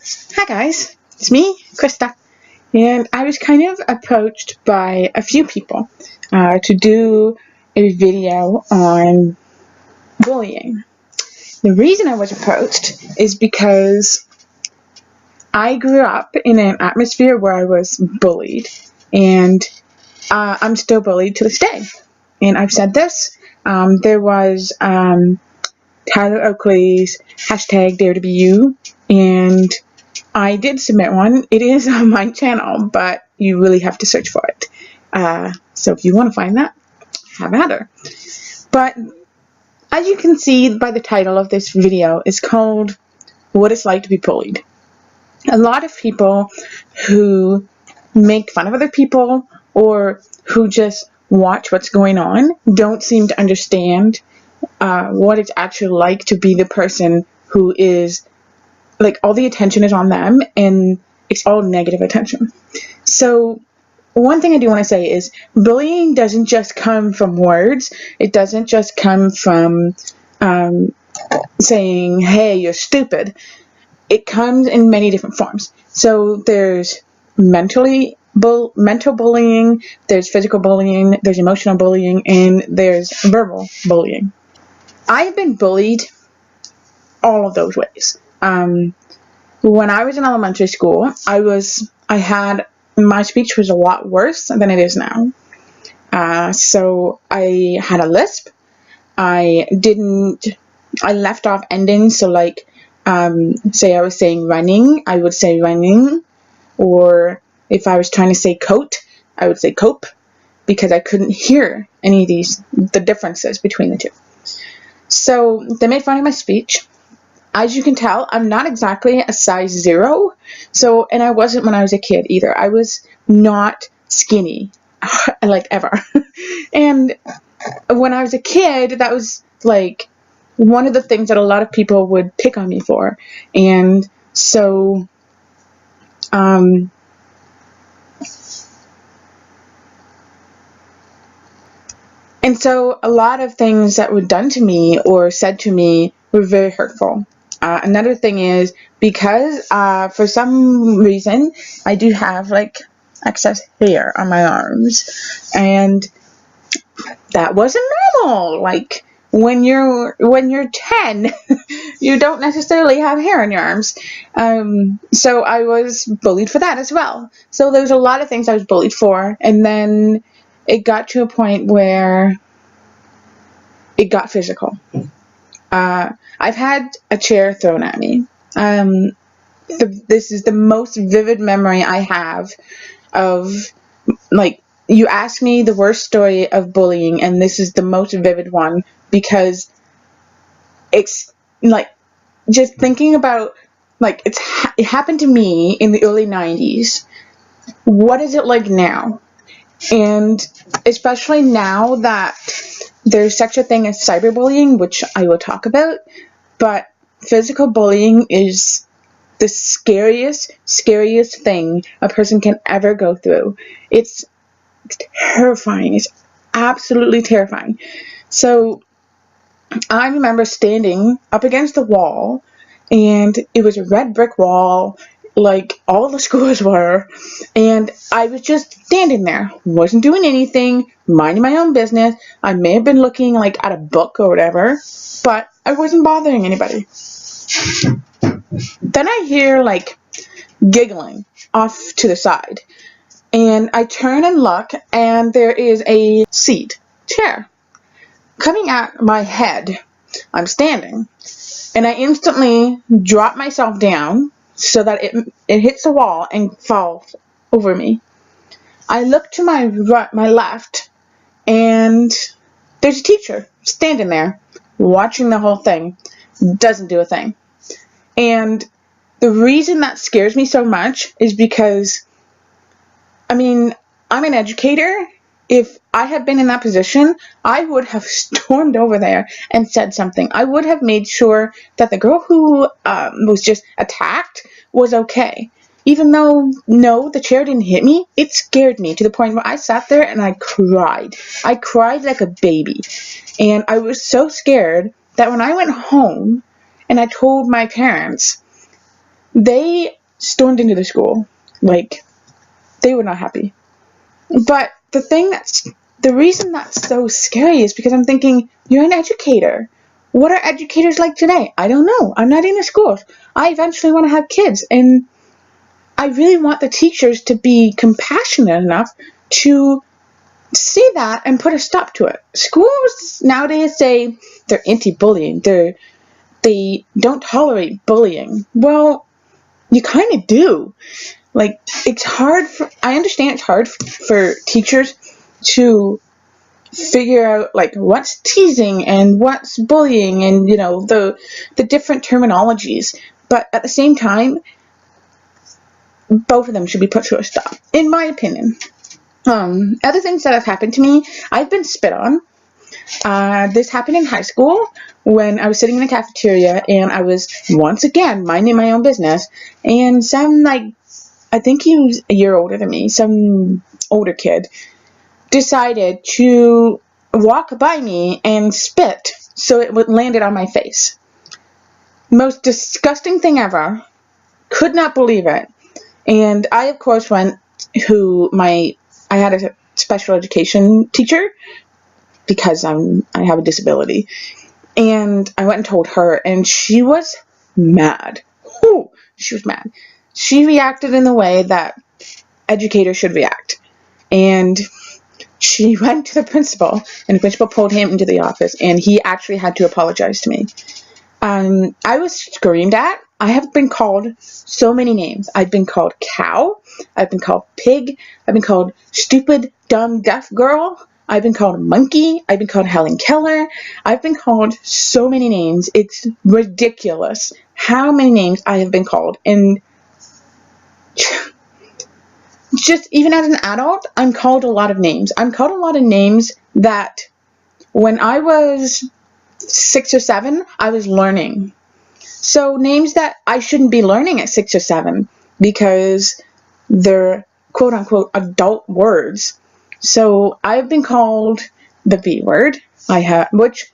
Hi guys, it's me, Krista, and I was kind of approached by a few people to do a video on bullying. The reason I was approached is because I grew up in an atmosphere where I was bullied, and I'm still bullied to this day. And I've said this. There was Tyler Oakley's hashtag Dare to Be You, and I did submit one. It is on my channel, but you really have to search for it. So if you want to find that, have at her. But as you can see by the title of this video, it's called What It's Like to Be Bullied. A lot of people who make fun of other people or who just watch what's going on don't seem to understand what it's actually like to be the person who is, like, all the attention is on them and it's all negative attention. So one thing I do want to say is bullying doesn't just come from words. It doesn't just come from saying, hey, you're stupid. It comes in many different forms. So there's mental bullying, there's physical bullying, there's emotional bullying, and there's verbal bullying. I've been bullied all of those ways. When I was in elementary school, my speech was a lot worse than it is now. So I had a lisp. I left off endings. So like, say I was saying running, I would say running. Or if I was trying to say coat, I would say cope, because I couldn't hear any of the differences between the two. So they made fun of my speech. As you can tell, I'm not exactly a size 0. So, and I wasn't when I was a kid either. I was not skinny, like, ever. And when I was a kid, that was like one of the things that a lot of people would pick on me for. And so, a lot of things that were done to me or said to me were very hurtful. Another thing is because for some reason I do have like excess hair on my arms, and that wasn't normal. Like when you're 10, you don't necessarily have hair on your arms. So I was bullied for that as well. So there's a lot of things I was bullied for, and then it got to a point where it got physical. I've had a chair thrown at me. This is the most vivid memory I have of, like, you asked me the worst story of bullying, and this is the most vivid one, because it's like, just thinking about, like, it happened to me in the early 90s. What is it like now? And especially now that there's such a thing as cyberbullying, which I will talk about, but physical bullying is the scariest thing a person can ever go through. It's terrifying. It's absolutely terrifying. So I remember standing up against the wall, and it was a red brick wall, like all the schools were, and I was just standing there, wasn't doing anything, minding my own business. I may have been looking like at a book or whatever, but I wasn't bothering anybody. Then I hear like giggling off to the side, and I turn and look, and there is a chair coming at my head. I'm standing, and I instantly drop myself down so that it hits the wall and falls over me. I look to my left, and there's a teacher standing there watching the whole thing. Doesn't do a thing. And the reason that scares me so much is because, I mean, I'm an educator. If I had been in that position, I would have stormed over there and said something. I would have made sure that the girl who was just attacked was okay. Even though, no, the chair didn't hit me, it scared me to the point where I sat there and I cried. I cried like a baby. And I was so scared that when I went home and I told my parents, they stormed into the school. Like, they were not happy. But the reason that's so scary is because I'm thinking, you're an educator. What are educators like today? I don't know. I'm not in the schools. I eventually want to have kids, and I really want the teachers to be compassionate enough to see that and put a stop to it. Schools nowadays say they're anti-bullying. They don't tolerate bullying. Well, you kind of do. Like, I understand it's hard for teachers to figure out, like, what's teasing and what's bullying and, the different terminologies. But at the same time, both of them should be put to a stop, in my opinion. Other things that have happened to me, I've been spit on. This happened in high school when I was sitting in the cafeteria and I was once again minding my own business, and I think he was a year older than me, some older kid, decided to walk by me and spit so it landed on my face. Most disgusting thing ever. Could not believe it. And I, of course, I had a special education teacher because I have a disability. And I went and told her, and she was mad. Ooh, she was mad. She reacted in the way that educators should react. And she went to the principal, and the principal pulled him into the office, and he actually had to apologize to me. I was screamed at. I have been called so many names. I've been called cow. I've been called pig. I've been called stupid, dumb, deaf girl. I've been called monkey. I've been called Helen Keller. I've been called so many names. It's ridiculous how many names I have been called. And just even as an adult, I'm called a lot of names. I'm called a lot of names that when I was 6 or 7, I was learning. So names that I shouldn't be learning at 6 or 7 because they're quote unquote adult words. So I've been called the B word. Which,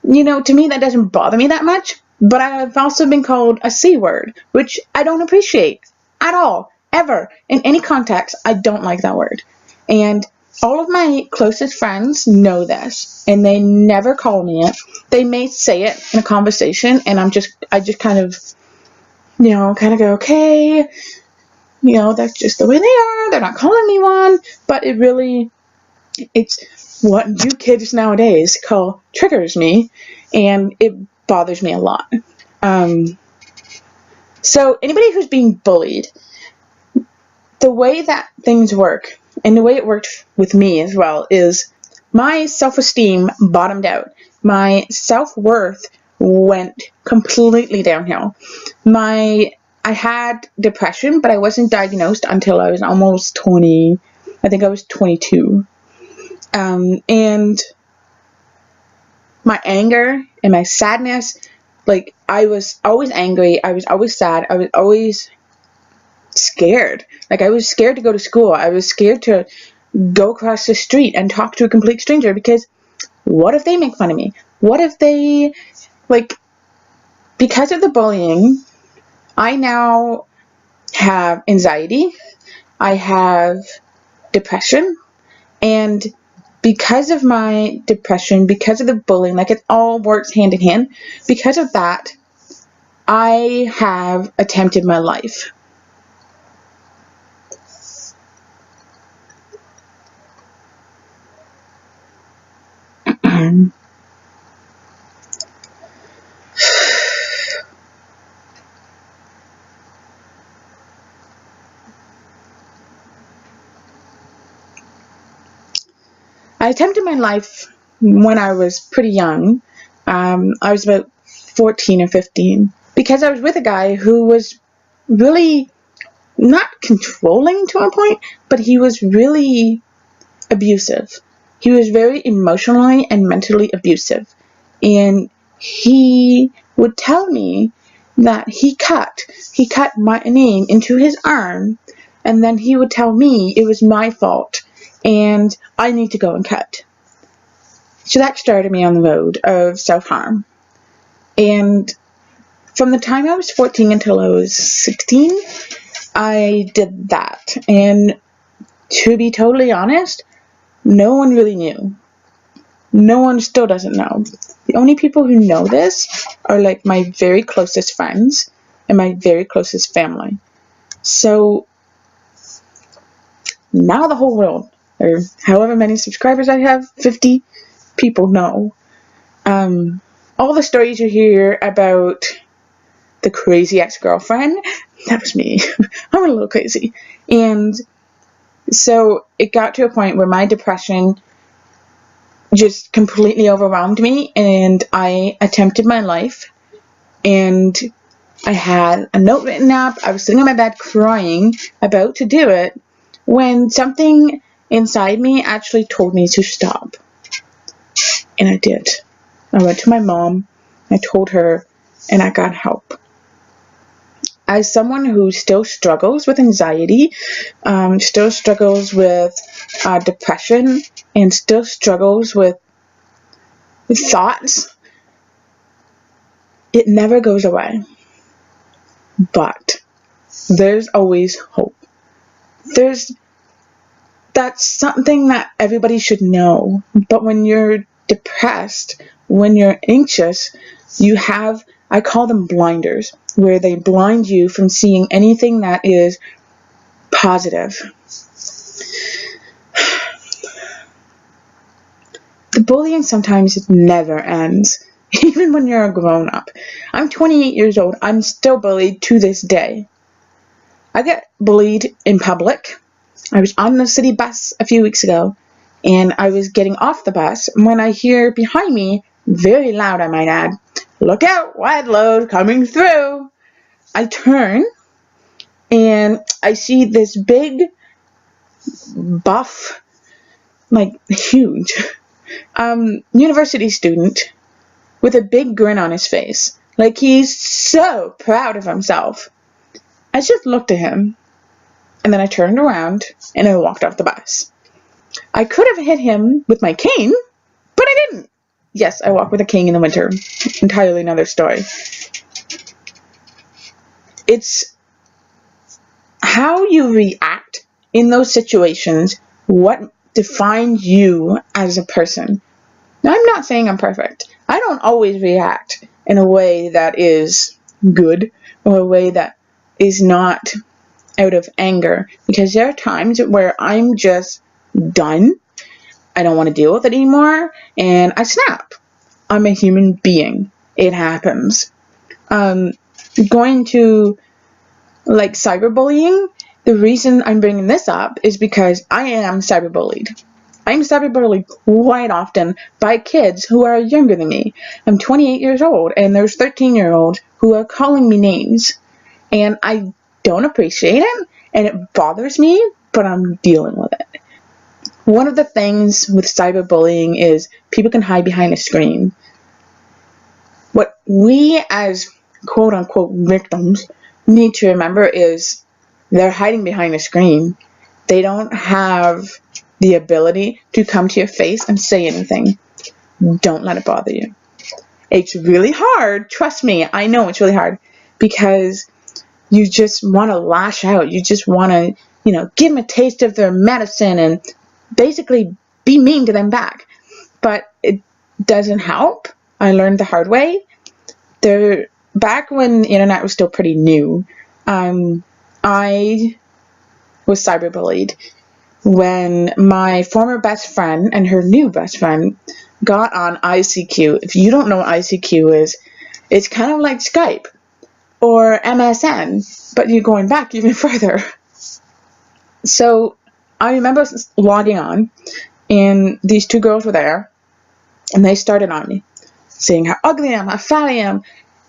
to me that doesn't bother me that much, but I've also been called a C word, which I don't appreciate at all, ever, in any context. I don't like that word. And all of my closest friends know this, and they never call me it. They may say it in a conversation, and I just kind of go, okay, that's just the way they are. They're not calling me one, but it's what you kids nowadays call triggers me, and it bothers me a lot. So anybody who's being bullied, the way that things work, and the way it worked with me as well, is my self-esteem bottomed out. My self-worth went completely downhill. I had depression, but I wasn't diagnosed until I was almost 20. I think I was 22. And my anger and my sadness, like, I was always angry. I was always sad. I was always scared. Like, I was scared to go to school. I was scared to go across the street and talk to a complete stranger, because what if they make fun of me? What if they, because of the bullying, I now have anxiety, I have depression, and because of my depression, because of the bullying, it all works hand in hand, because of that, I have attempted my life. I attempted my life when I was pretty young. I was about 14 or 15, because I was with a guy who was really not controlling to a point, but he was really abusive. He was very emotionally and mentally abusive. And he would tell me that he cut my name into his arm, and then he would tell me it was my fault and I need to go and cut. So that started me on the road of self-harm. And from the time I was 14 until I was 16, I did that. And to be totally honest, no one really knew. No one still doesn't know. The only people who know this are like my very closest friends and my very closest family. So now the whole world, or however many subscribers I have, 50 people know. All the stories you hear about the crazy ex-girlfriend, that was me. I'm a little crazy. And so it got to a point where my depression just completely overwhelmed me, and I attempted my life, and I had a note written up. I was sitting on my bed crying, about to do it, when something inside me actually told me to stop. And I did. I went to my mom, I told her, and I got help. As someone who still struggles with anxiety, still struggles with depression, and still struggles with thoughts, it never goes away. But there's always hope. That's something that everybody should know. But when you're depressed, when you're anxious, you have, I call them blinders, where they blind you from seeing anything that is positive. The bullying sometimes never ends, even when you're a grown-up. I'm 28 years old. I'm still bullied to this day. I get bullied in public. I was on the city bus a few weeks ago, and I was getting off the bus when I hear behind me, very loud I might add, "Look out, wide load coming through." I turn, and I see this big, buff, like huge, university student with a big grin on his face, like he's so proud of himself. I just looked at him, and then I turned around and I walked off the bus. I could have hit him with my cane, but I didn't. Yes, I walk with a cane in the winter. Entirely another story. It's how you react in those situations what defines you as a person. Now, I'm not saying I'm perfect. I don't always react in a way that is good or a way that is not out of anger, because there are times where I'm just done. I don't want to deal with it anymore, and I snap. I'm a human being. It happens. Going to like cyberbullying, the reason I'm bringing this up is because I am cyberbullied. I'm cyberbullied quite often by kids who are younger than me. I'm 28 years old, and there's 13-year-olds who are calling me names, and I don't appreciate it, and it bothers me, but I'm dealing with it. One of the things with cyberbullying is people can hide behind a screen. What we as quote-unquote victims need to remember is they're hiding behind a screen. They don't have the ability to come to your face and say anything. Don't let it bother you. It's really hard. Trust me, I know it's really hard, because you just want to lash out. You just want to, give them a taste of their medicine and basically be mean to them back. But it doesn't help. I learned the hard way. Back when the internet was still pretty new, I was cyberbullied when my former best friend and her new best friend got on ICQ. If you don't know what ICQ is, it's kind of like Skype or MSN, but you're going back even further. So I remember logging on, and these two girls were there, and they started on me, saying how ugly I am, how fat I am,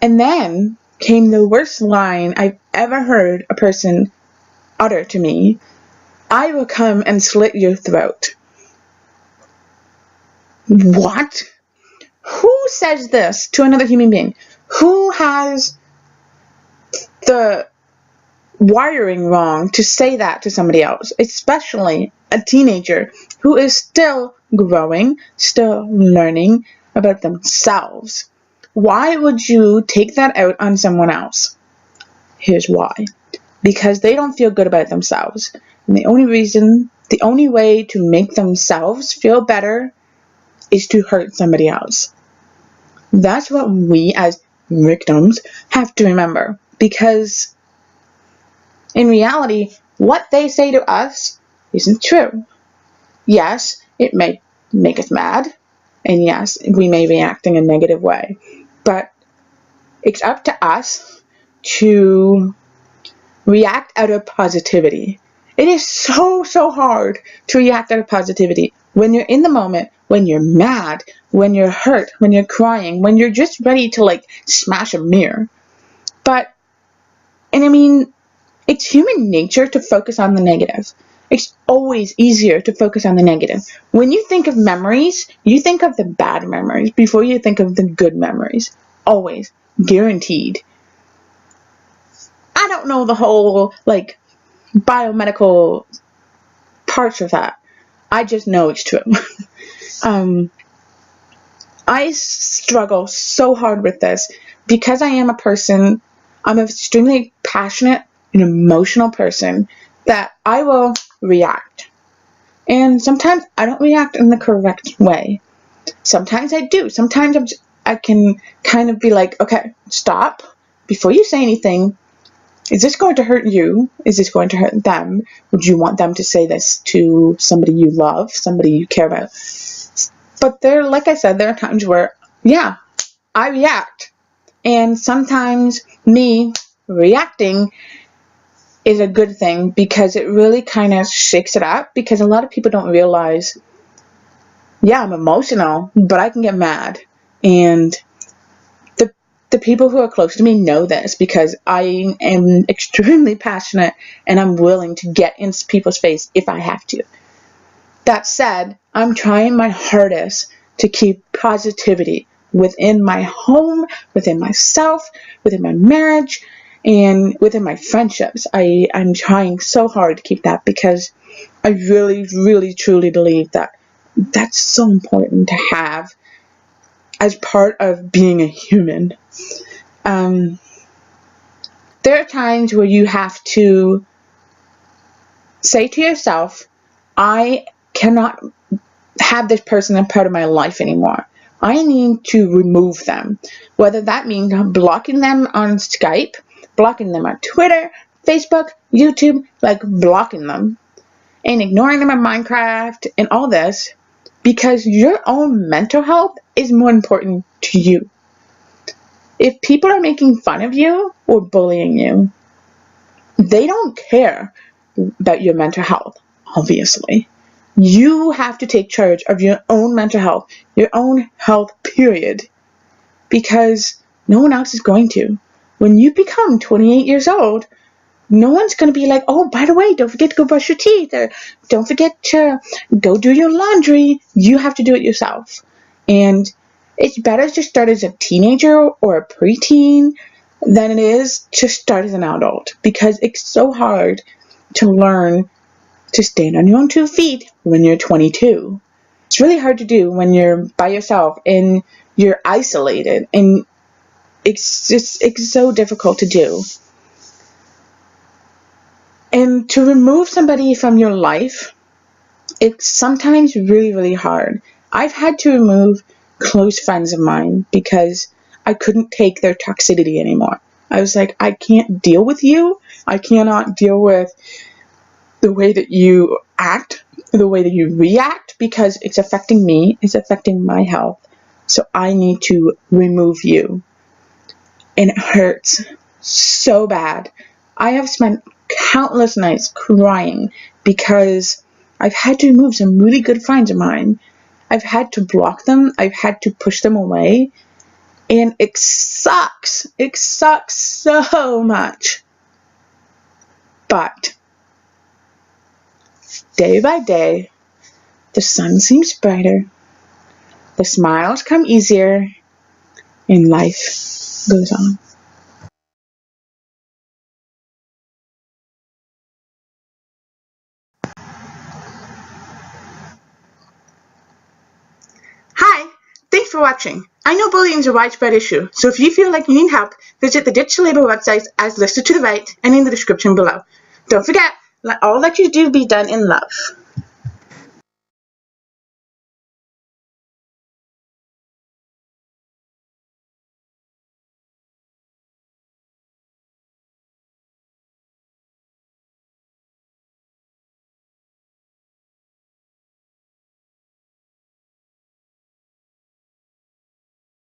and then came the worst line I've ever heard a person utter to me: "I will come and slit your throat." What? Who says this to another human being? Who has the wiring wrong to say that to somebody else, especially a teenager who is still growing, still learning about themselves? Why would you take that out on someone else? Here's why. Because they don't feel good about themselves. And the only way to make themselves feel better is to hurt somebody else. That's what we as victims have to remember. Because in reality, what they say to us isn't true. Yes, it may make us mad. And yes, we may react in a negative way. But it's up to us to react out of positivity. It is so hard to react out of positivity when you're in the moment, when you're mad, when you're hurt, when you're crying, when you're just ready to like smash a mirror. And I mean, it's human nature to focus on the negative. It's always easier to focus on the negative. When you think of memories, you think of the bad memories before you think of the good memories. Always. Guaranteed. I don't know the whole, like, biomedical parts of that. I just know it's true. I struggle so hard with this because I am I'm an extremely passionate and emotional person that I will react. And sometimes I don't react in the correct way. Sometimes I do. Sometimes I can kind of be like, okay, stop. Before you say anything, is this going to hurt you? Is this going to hurt them? Would you want them to say this to somebody you love, somebody you care about? But like I said, there are times where, yeah, I react. And sometimes me reacting is a good thing because it really kind of shakes it up, because a lot of people don't realize, yeah, I'm emotional, but I can get mad. And the people who are close to me know this because I am extremely passionate and I'm willing to get in people's face if I have to. That said, I'm trying my hardest to keep positivity within my home, within myself, within my marriage, and within my friendships. I'm trying so hard to keep that because I really, really, truly believe that that's so important to have as part of being a human. There are times where you have to say to yourself, I cannot have this person a part of my life anymore. I need to remove them. Whether that means blocking them on Skype, blocking them on Twitter, Facebook, YouTube, like blocking them, and ignoring them on Minecraft and all this, because your own mental health is more important to you. If people are making fun of you or bullying you, they don't care about your mental health, obviously. You have to take charge of your own mental health, your own health, period. Because no one else is going to. When you become 28 years old, no one's going to be like, oh, by the way, don't forget to go brush your teeth, or don't forget to go do your laundry. You have to do it yourself. And it's better to start as a teenager or a preteen than it is to start as an adult, because it's so hard to learn to stand on your own 2 feet when you're 22. It's really hard to do when you're by yourself and you're isolated, and it's so difficult to do. And to remove somebody from your life, it's sometimes really, really hard. I've had to remove close friends of mine because I couldn't take their toxicity anymore. I was like, I can't deal with you. I cannot deal with the way that you act, the way that you react, because it's affecting me, it's affecting my health. So I need to remove you. And it hurts so bad. I have spent countless nights crying because I've had to remove some really good friends of mine. I've had to block them. I've had to push them away. And it sucks. It sucks so much. But day by day, the sun seems brighter, the smiles come easier, and life goes on. Hi, thanks for watching. I know bullying is a widespread issue, so if you feel like you need help, visit the Ditch the Label website as listed to the right and in the description below. Don't forget, let all that you do be done in love.